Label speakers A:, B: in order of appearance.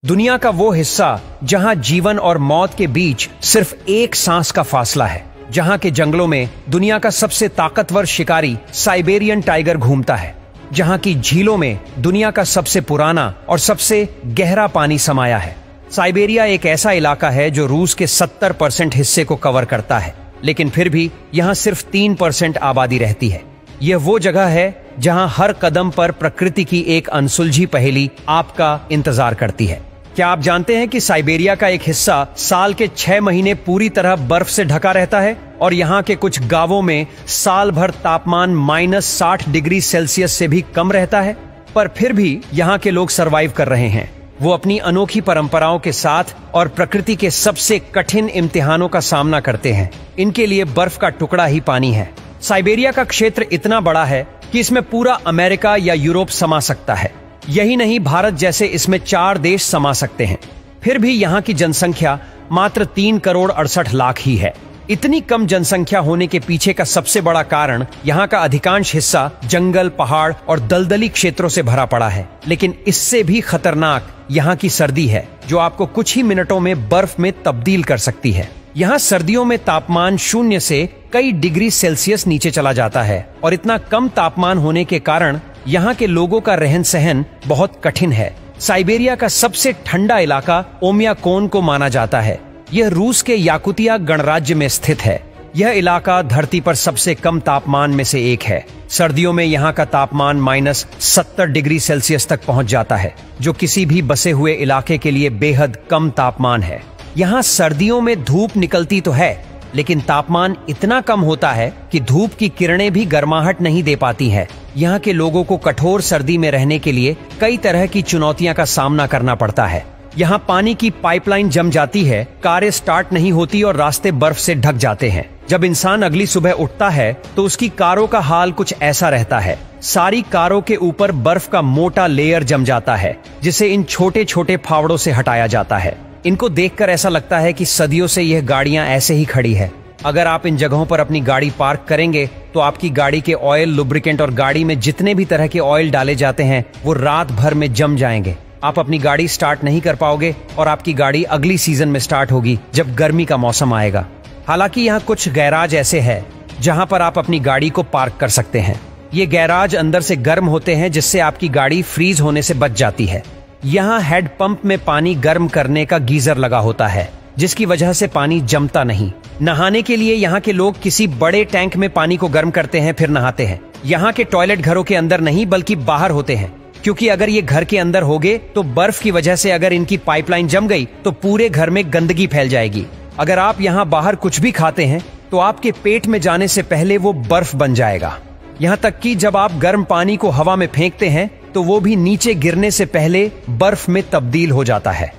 A: दुनिया का वो हिस्सा जहां जीवन और मौत के बीच सिर्फ एक सांस का फासला है, जहां के जंगलों में दुनिया का सबसे ताकतवर शिकारी साइबेरियन टाइगर घूमता है, जहां की झीलों में दुनिया का सबसे पुराना और सबसे गहरा पानी समाया है। साइबेरिया एक ऐसा इलाका है जो रूस के 70% हिस्से को कवर करता है, लेकिन फिर भी यहां सिर्फ 3% आबादी रहती है। यह वो जगह है जहां हर कदम पर प्रकृति की एक अनसुलझी पहेली आपका इंतजार करती है। क्या आप जानते हैं कि साइबेरिया का एक हिस्सा साल के 6 महीने पूरी तरह बर्फ से ढका रहता है और यहाँ के कुछ गांवों में साल भर तापमान -60 डिग्री सेल्सियस से भी कम रहता है, पर फिर भी यहाँ के लोग सरवाइव कर रहे हैं। वो अपनी अनोखी परंपराओं के साथ और प्रकृति के सबसे कठिन इम्तिहानों का सामना करते हैं। इनके लिए बर्फ का टुकड़ा ही पानी है। साइबेरिया का क्षेत्र इतना बड़ा है कि इसमें पूरा अमेरिका या यूरोप समा सकता है। यही नहीं, भारत जैसे इसमें 4 देश समा सकते हैं। फिर भी यहाँ की जनसंख्या मात्र 3 करोड़ 68 लाख ही है। इतनी कम जनसंख्या होने के पीछे का सबसे बड़ा कारण यहाँ का अधिकांश हिस्सा जंगल, पहाड़ और दलदली क्षेत्रों से भरा पड़ा है। लेकिन इससे भी खतरनाक यहाँ की सर्दी है, जो आपको कुछ ही मिनटों में बर्फ में तब्दील कर सकती है। यहाँ सर्दियों में तापमान 0 से कई डिग्री सेल्सियस नीचे चला जाता है और इतना कम तापमान होने के कारण यहाँ के लोगों का रहन सहन बहुत कठिन है। साइबेरिया का सबसे ठंडा इलाका ओमियाकोन को माना जाता है। यह रूस के याकुतिया गणराज्य में स्थित है। यह इलाका धरती पर सबसे कम तापमान में से एक है। सर्दियों में यहाँ का तापमान -70 डिग्री सेल्सियस तक पहुंच जाता है, जो किसी भी बसे हुए इलाके के लिए बेहद कम तापमान है। यहाँ सर्दियों में धूप निकलती तो है, लेकिन तापमान इतना कम होता है कि धूप की किरणें भी गर्माहट नहीं दे पाती हैं। यहाँ के लोगों को कठोर सर्दी में रहने के लिए कई तरह की चुनौतियां का सामना करना पड़ता है। यहाँ पानी की पाइपलाइन जम जाती है, कारें स्टार्ट नहीं होती और रास्ते बर्फ से ढक जाते हैं। जब इंसान अगली सुबह उठता है तो उसकी कारों का हाल कुछ ऐसा रहता है। सारी कारों के ऊपर बर्फ का मोटा लेयर जम जाता है, जिसे इन छोटे छोटे फावड़ों से हटाया जाता है। इनको देखकर ऐसा लगता है कि सदियों से यह गाड़ियां ऐसे ही खड़ी है। अगर आप इन जगहों पर अपनी गाड़ी पार्क करेंगे तो आपकी गाड़ी के ऑयल, लुब्रिकेंट और गाड़ी में जितने भी तरह के ऑयल डाले जाते हैं वो रात भर में जम जाएंगे। आप अपनी गाड़ी स्टार्ट नहीं कर पाओगे और आपकी गाड़ी अगली सीजन में स्टार्ट होगी, जब गर्मी का मौसम आएगा। हालांकि यहाँ कुछ गैराज ऐसे हैं जहां पर आप अपनी गाड़ी को पार्क कर सकते हैं। ये गैराज अंदर से गर्म होते हैं, जिससे आपकी गाड़ी फ्रीज होने से बच जाती है। यहाँ हेड पंप में पानी गर्म करने का गीजर लगा होता है, जिसकी वजह से पानी जमता नहीं। नहाने के लिए यहाँ के लोग किसी बड़े टैंक में पानी को गर्म करते हैं, फिर नहाते हैं। यहाँ के टॉयलेट घरों के अंदर नहीं बल्कि बाहर होते हैं, क्योंकि अगर ये घर के अंदर होंगे तो बर्फ की वजह से अगर इनकी पाइपलाइन जम गई तो पूरे घर में गंदगी फैल जाएगी। अगर आप यहाँ बाहर कुछ भी खाते हैं तो आपके पेट में जाने से पहले वो बर्फ बन जाएगा। यहाँ तक कि जब आप गर्म पानी को हवा में फेंकते हैं तो वो भी नीचे गिरने से पहले बर्फ में तब्दील हो जाता है।